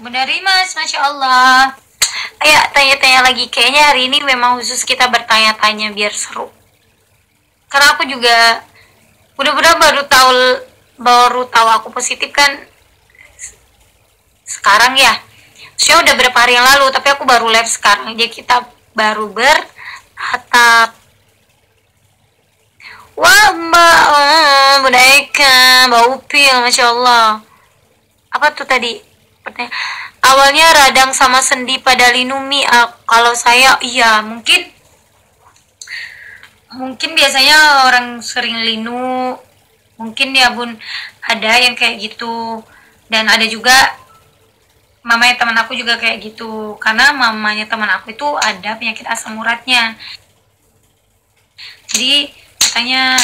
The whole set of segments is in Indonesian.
Bunda Rimas, Masya Allah. Ayo tanya-tanya lagi. Kayaknya hari ini memang khusus kita bertanya-tanya biar seru. Karena aku juga udah baru tahu aku positif kan sekarang ya. Saya udah berapa hari yang lalu, tapi aku baru live sekarang. Jadi kita baru bertatap. Wah, Mbak, Bunda Eka, Mbak Upil, Masya Allah. Apa tuh tadi? Awalnya radang sama sendi pada linumi. Kalau saya, iya, mungkin biasanya orang sering linu, mungkin ya Bun, ada yang kayak gitu. Dan ada juga mamanya teman aku juga kayak gitu, karena mamanya teman aku itu ada penyakit asam uratnya. Jadi katanya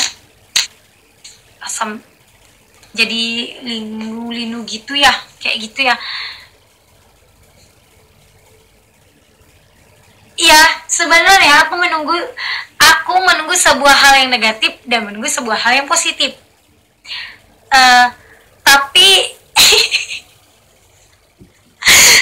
asam, jadi linu-linu gitu ya, kayak gitu ya. Iya, sebenarnya aku menunggu sebuah hal yang negatif dan menunggu sebuah hal yang positif. Tapi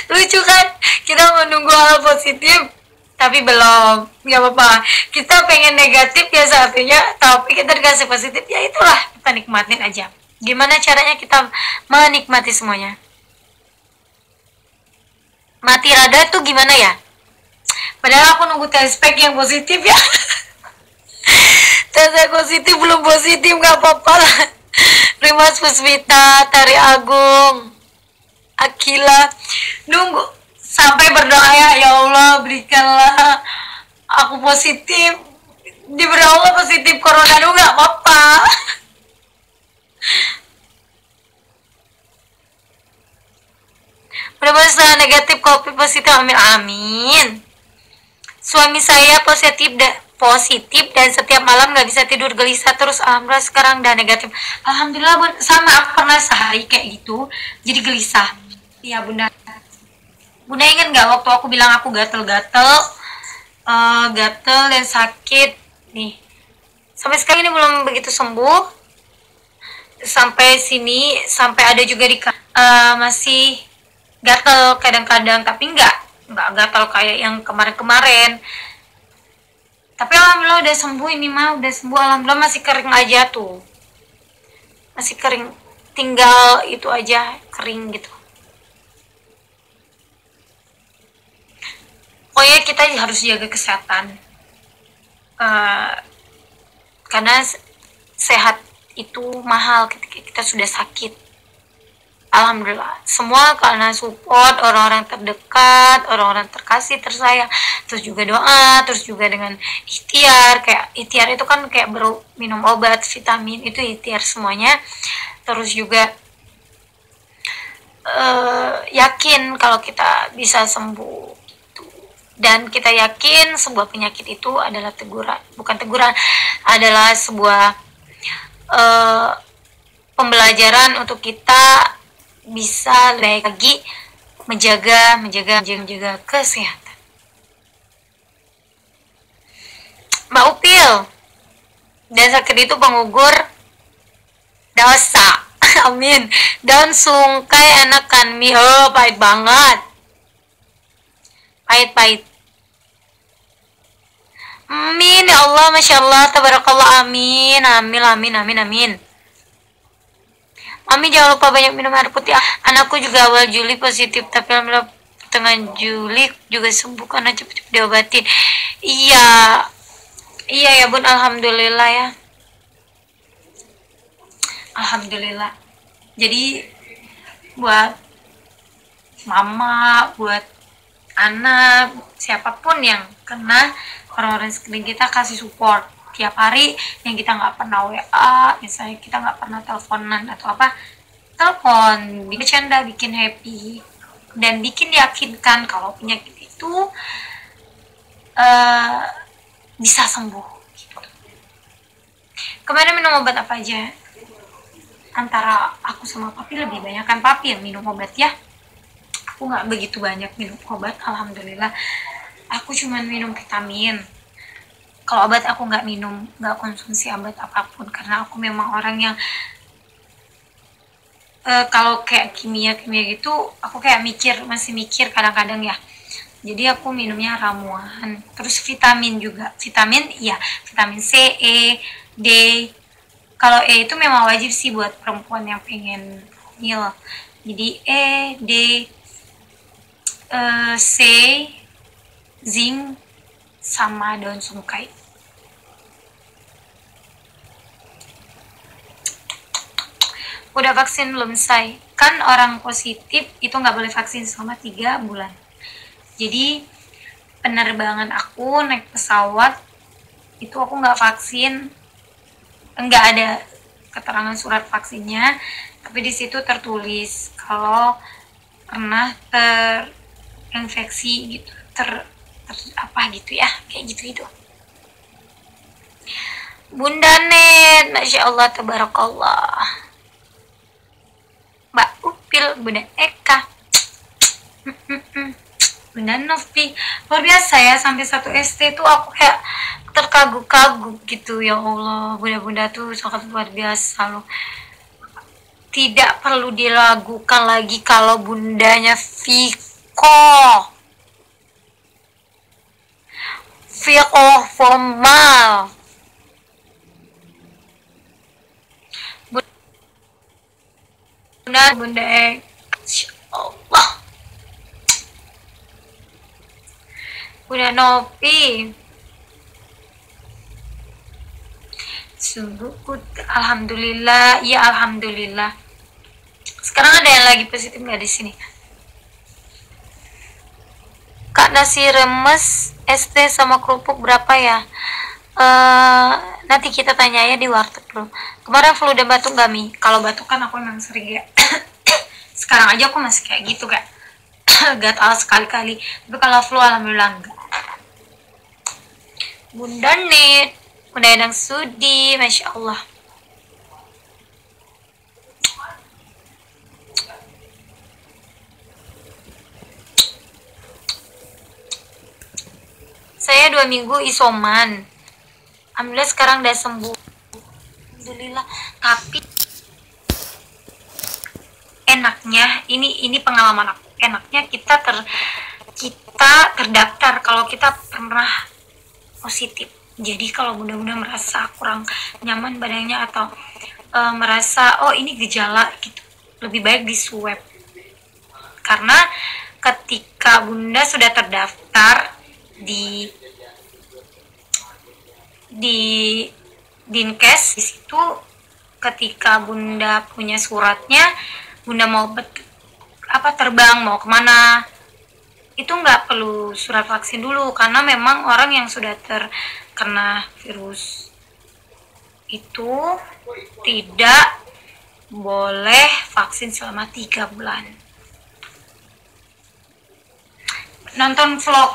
lucu kan, kita menunggu hal positif tapi belum, nggak apa-apa. Kita pengen negatif ya satunya, tapi kita dikasih positif, ya itulah, kita nikmatin aja. Gimana caranya kita menikmati semuanya? Mati rada tuh gimana ya? Padahal aku nunggu tes pack yang positif ya. Tes positif belum positif, nggak apa-apa lah. Rimas Puspita, Tari Agung, Akila, nunggu sampai berdoa ya Allah berikanlah aku positif, diberi Allah positif corona dulu, nggak apa-apa. Mudah-mudahan setelah negatif COVID positif, amin amin. Suami saya positif dan setiap malam nggak bisa tidur, gelisah terus. Alhamdulillah sekarang udah negatif. Alhamdulillah Bun, sama aku pernah sehari kayak gitu, jadi gelisah. Iya Bunda. Bunda ingat nggak waktu aku bilang aku gatel-gatel, gatel dan sakit nih. Sampai sekarang ini belum begitu sembuh. Sampai sini, sampai ada juga masih gatel kadang-kadang, tapi nggak gatel kayak yang kemarin-kemarin. Tapi alhamdulillah udah sembuh, ini mah udah sembuh, alhamdulillah. Masih kering aja tuh, masih kering, tinggal itu aja kering gitu. Pokoknya kita harus jaga kesehatan, karena sehat itu mahal ketika kita sudah sakit. Alhamdulillah semua karena support orang-orang terdekat, orang-orang terkasih, tersayang, terus juga doa, terus juga dengan ikhtiar. Kayak ikhtiar itu kan kayak minum obat, vitamin, itu ikhtiar semuanya. Terus juga yakin kalau kita bisa sembuh gitu. Dan kita yakin sebuah penyakit itu adalah bukan teguran, adalah sebuah pembelajaran untuk kita bisa lebih lagi menjaga kesehatan. Mbak Upil, dan sakit itu penggugur dosa. Amin. Dan sungkai enakan mie, pahit banget, pahit. Amin ya Allah, Masya Allah, tabarakallah, amin. Mami jangan lupa banyak minum air putih. Anakku juga awal Juli positif, tapi alhamdulillah pertengahan Juli juga sembuh karena cepet-cepet diobatin. Iya ya Bun, alhamdulillah ya. Alhamdulillah. Jadi buat mama, buat anak, siapapun yang kena, orang-orang sekeliling kita kasih support tiap hari. Yang kita nggak pernah WA, misalnya kita nggak pernah teleponan atau apa, telepon, bercanda, bikin happy, dan bikin yakinkan kalau penyakit itu bisa sembuh gitu. Kemarin minum obat apa aja? Antara aku sama papi, lebih banyak kan papi yang minum obat ya. Aku nggak begitu banyak minum obat, alhamdulillah. Aku cuma minum vitamin. Kalau obat aku nggak konsumsi obat apapun, karena aku memang orang yang kalau kayak kimia gitu aku kayak masih mikir kadang-kadang ya. Jadi aku minumnya ramuan. Terus vitamin juga, vitamin ya, vitamin C, E, D. Kalau E itu memang wajib sih buat perempuan yang pengen hamil. Jadi E, D, C, zinc, sama daun sungkai. Udah vaksin belum, Say? Kan orang positif itu nggak boleh vaksin selama 3 bulan. Jadi penerbangan aku naik pesawat itu aku nggak vaksin, nggak ada keterangan surat vaksinnya, tapi di situ tertulis kalau pernah terinfeksi gitu, apa gitu ya, kayak gitu. Bunda Net, Masya Allah, Tabarakallah. Mbak Upil, Bunda Eka, Bunda Novi, luar biasa ya. Sampai 1 SD tuh aku kayak terkagum-kagum gitu. Ya Allah, bunda-bunda tuh sangat luar biasa loh. Tidak perlu diragukan lagi kalau bundanya Viko formal. Benar Bunda Eka, Insya Allah. Bunda Novi, sungguh alhamdulillah, ya alhamdulillah. Sekarang ada yang lagi positif nggak di sini? Kak, nasi remes ST sama kerupuk berapa ya? Nanti kita tanya ya di warteg dulu. Kemarin flu dan batuk gak, Mi? Kalau batuk kan aku memang sering ya. Sekarang aja aku masih kayak gitu, Kak. Gatal sekali-kali. Tapi kalau flu alhamdulillah enggak. Bunda Nit, Bunda Endang Sudi, Masya Allah. Saya 2 minggu isoman. Alhamdulillah sekarang udah sembuh. Alhamdulillah. Tapi enaknya, ini pengalaman aku. Enaknya kita terdaftar kalau kita pernah positif. Jadi kalau bunda-bunda merasa kurang nyaman badannya atau merasa oh ini gejala gitu, lebih baik di swab. Karena ketika bunda sudah terdaftar di Dinkes, di situ ketika bunda punya suratnya, bunda mau terbang mau kemana, itu nggak perlu surat vaksin dulu, karena memang orang yang sudah terkena virus itu tidak boleh vaksin selama 3 bulan. Nonton vlog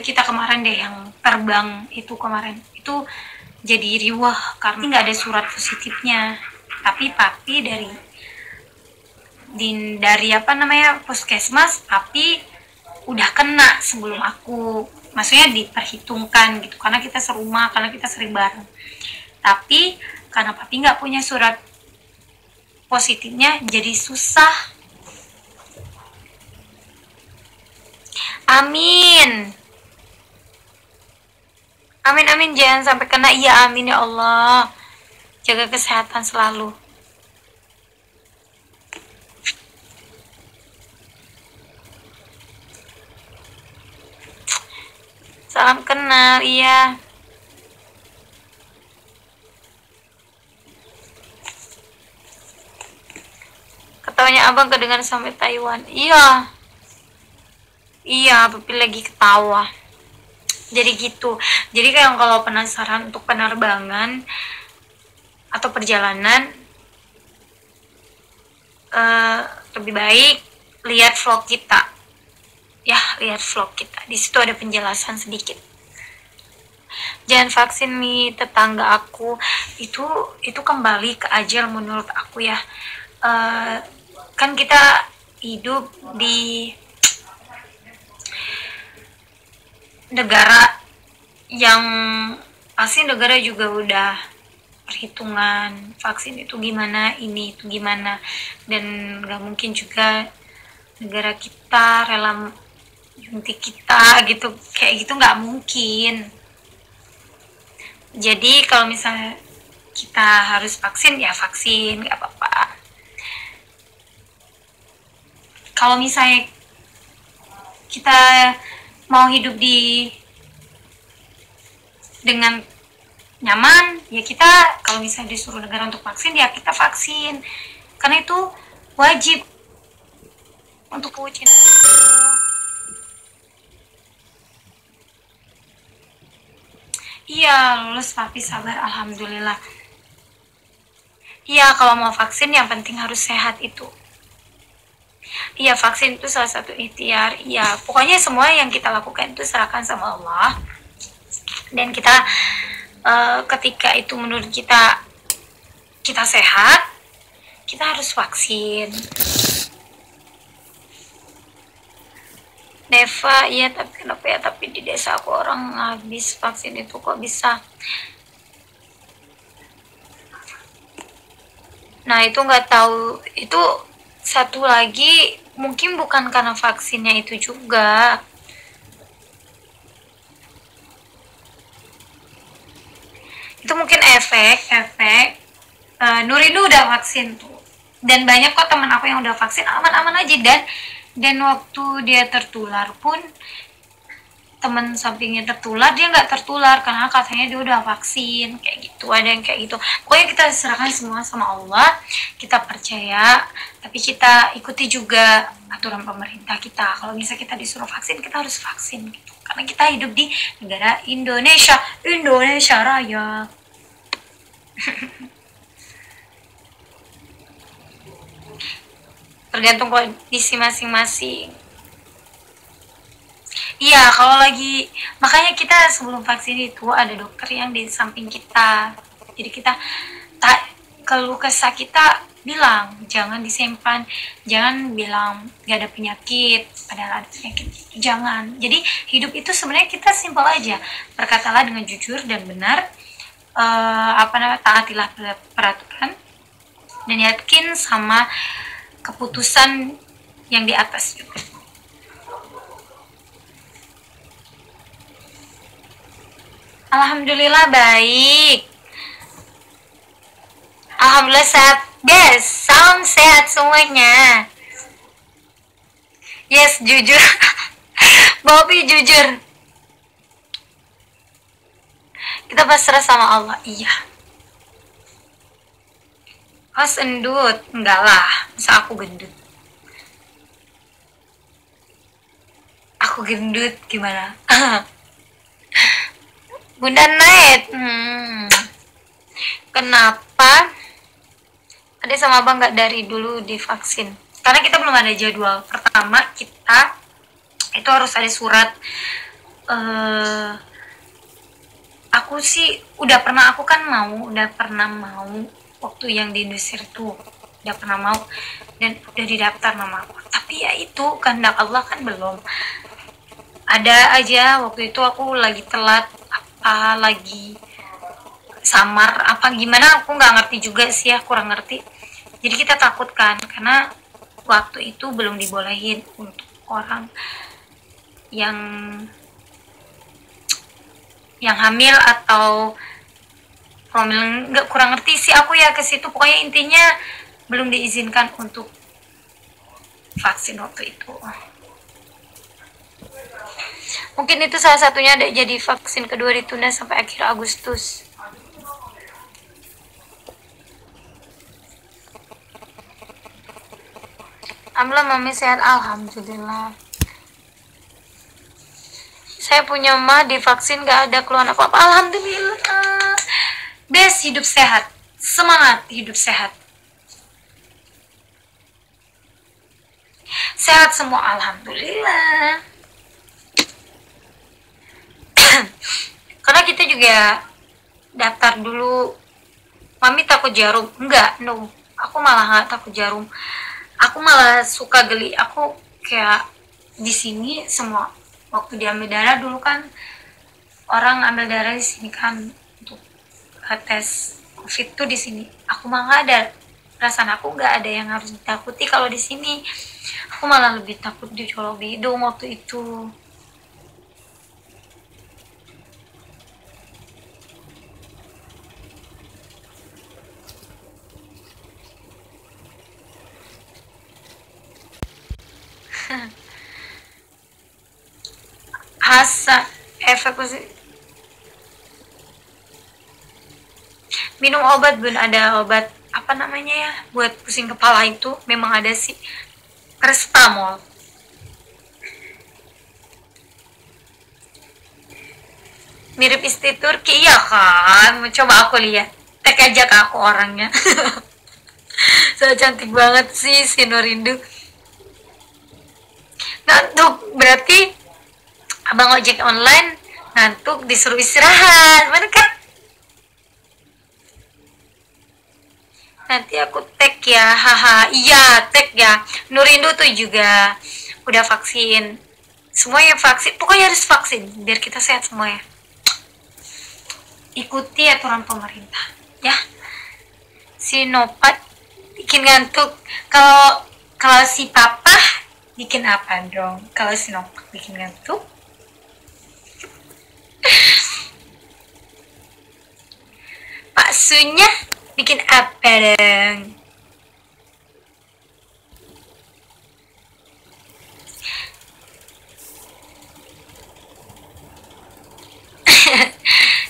kita kemarin deh yang terbang itu kemarin, itu jadi riwah karena nggak ada surat positifnya, tapi papi dari puskesmas, papi udah kena sebelum aku, maksudnya diperhitungkan gitu, karena kita serumah, karena kita sering bareng. Tapi karena papi nggak punya surat positifnya, jadi susah. Amin, amin, jangan sampai kena. Iya, amin ya Allah, jaga kesehatan selalu. Salam kenal. Iya, ketawanya abang kedengaran sampai Taiwan. Iya, papi lagi ketawa. Jadi gitu. Jadi kayak kalau penasaran untuk penerbangan atau perjalanan, lebih baik lihat vlog kita. Ya, lihat vlog kita. Di situ ada penjelasan sedikit. Jangan vaksin, Mi. Tetangga aku itu kembali ke ajal menurut aku ya. Kan kita hidup di negara yang pasti negara juga udah perhitungan vaksin itu gimana, ini itu gimana, dan nggak mungkin juga negara kita rela nyuntik kita gitu, kayak gitu nggak mungkin. Jadi kalau misalnya kita harus vaksin ya vaksin, nggak apa-apa. Kalau misalnya kita mau hidup dengan nyaman, ya kita kalau misalnya disuruh negara untuk vaksin ya kita vaksin, karena itu wajib untuk ujian. Iya, lulus papi, sabar, alhamdulillah. Iya, kalau mau vaksin yang penting harus sehat itu. Iya, vaksin itu salah satu ikhtiar. Iya, pokoknya semua yang kita lakukan itu serahkan sama Allah. Dan kita ketika itu menurut kita sehat, kita harus vaksin. Neva, iya tapi kenapa ya, tapi di desa aku orang habis vaksin itu kok bisa. Nah itu nggak tahu, itu satu lagi mungkin bukan karena vaksinnya itu juga. Itu mungkin efek Nuridu udah vaksin tuh, dan banyak kok teman aku yang udah vaksin aman-aman aja, dan waktu dia tertular pun teman sampingnya tertular, dia nggak tertular karena katanya dia udah vaksin, kayak gitu. Ada yang kayak gitu. Pokoknya kita serahkan semua sama Allah, kita percaya, tapi kita ikuti juga aturan pemerintah kita. Kalau misalnya kita disuruh vaksin, kita harus vaksin gitu, karena kita hidup di negara Indonesia Raya. Tergantung kondisi masing-masing. Iya, kalau lagi, makanya kita sebelum vaksin itu ada dokter yang di samping kita. Jadi kita keluh kesah kita bilang, jangan disimpan, jangan bilang gak ada penyakit padahal ada penyakit, jangan. Jadi hidup itu sebenarnya kita simpel aja, berkatalah dengan jujur dan benar, taatilah peraturan dan yakin sama keputusan yang di atas juga. Alhamdulillah baik. Alhamdulillah sehat, guys. Salam sehat semuanya. Yes, jujur. Bobby jujur. Kita pasrah sama Allah. Iya. Pas endut, enggak lah. Masa aku gendut? Aku gendut gimana? Bunda Naik. Kenapa Ade sama abang nggak dari dulu divaksin? Karena kita belum ada jadwal. Pertama kita itu harus ada surat. Aku sih udah pernah mau waktu yang di Indonesia tuh, udah pernah mau dan udah didaftar nama aku. Tapi ya itu kehendak Allah kan belum. Ada aja waktu itu aku lagi telat, lagi samar apa gimana, aku nggak ngerti juga sih ya, kurang ngerti. Jadi kita takut kan, karena waktu itu belum dibolehin untuk orang yang hamil atau hamil, nggak, kurang ngerti sih aku ya ke situ. Pokoknya intinya belum diizinkan untuk vaksin waktu itu. Mungkin itu salah satunya, ada jadi vaksin kedua ditunda sampai akhir Agustus. Alhamdulillah mami sehat, alhamdulillah. Saya punya mah divaksin gak ada keluhan apa-apa, alhamdulillah. Best, hidup sehat, semangat hidup sehat. Sehat semua, alhamdulillah. Karena kita juga daftar dulu. Mami takut jarum? Enggak, no. Aku malah gak takut jarum. Aku malah suka geli. Aku kayak di sini semua waktu diambil darah dulu kan, orang ambil darah di sini kan untuk tes COVID tuh di sini. Aku mah nggak ada, perasaan aku nggak ada yang harus ditakuti kalau di sini. Aku malah lebih takut di Colo Bidung waktu itu. Asa efek minum obat bun, ada obat apa namanya ya buat pusing kepala itu, memang ada sih, Restamol. Mirip istri Turki ya kan, coba aku lihat, tag aja ke aku orangnya. So cantik banget sih si Nurindu. Ngantuk berarti abang ojek online ngantuk disuruh istirahat, bener kan? Nanti aku tag ya, haha. Iya, tag ya. Nurindu tuh juga udah vaksin. Semuanya vaksin, pokoknya harus vaksin biar kita sehat semua ya. Ikuti aturan pemerintah, ya. Sinopat bikin ngantuk. Kalau si papa bikin apa dong? Kalau Sinopat bikin ngantuk? Pak Sunya bikin apa dong?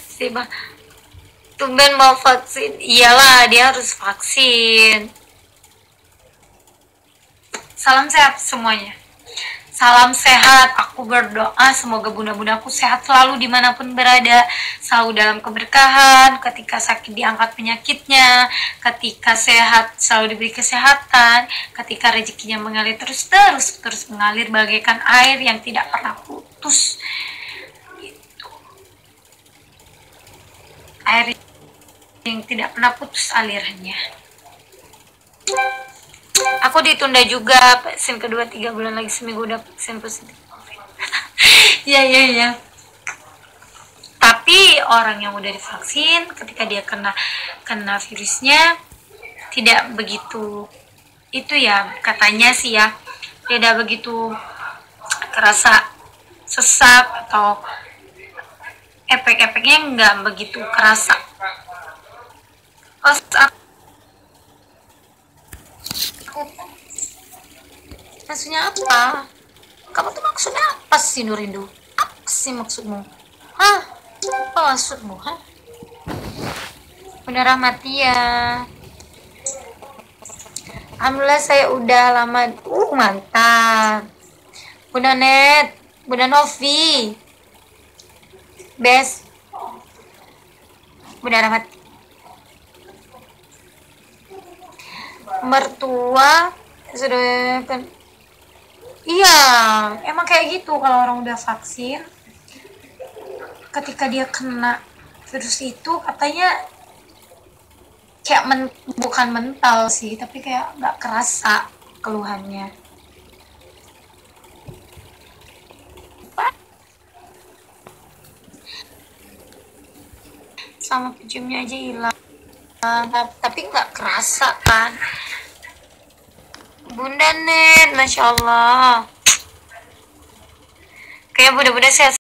Si Bang tumben mau vaksin. Iyalah, dia harus vaksin. Salam sehat semuanya. Salam sehat, aku berdoa semoga bunda-bundaku sehat selalu dimanapun berada, selalu dalam keberkahan, ketika sakit diangkat penyakitnya, ketika sehat selalu diberi kesehatan, ketika rezekinya mengalir terus mengalir bagaikan air yang tidak pernah putus. Gitu. Air yang tidak pernah putus alirannya. Aku ditunda juga vaksin kedua 3 bulan lagi, seminggu udah vaksin positif COVID. Ya. Tapi orang yang udah divaksin ketika dia kena virusnya tidak begitu itu ya, katanya sih ya, tidak begitu kerasa sesak atau efek-efeknya nggak begitu kerasa. Maksudnya apa? Kamu tuh maksudnya apa sih Nurindu? Apa sih maksudmu? Hah? Apa maksudmu? Hah? Bunda Rahmatia. Alhamdulillah saya udah lama. Mantap. Bunda Net, Bunda Novi. Best. Bunda Rahmat. Mertua sudah kan. Iya, emang kayak gitu kalau orang udah vaksin. Ketika dia kena virus itu katanya kayak bukan mental sih, tapi kayak nggak kerasa keluhannya. Sama keciumnya aja hilang, tapi nggak kerasa kan. Bunda Net, Masya Allah. Kayak bunda-bunda sehat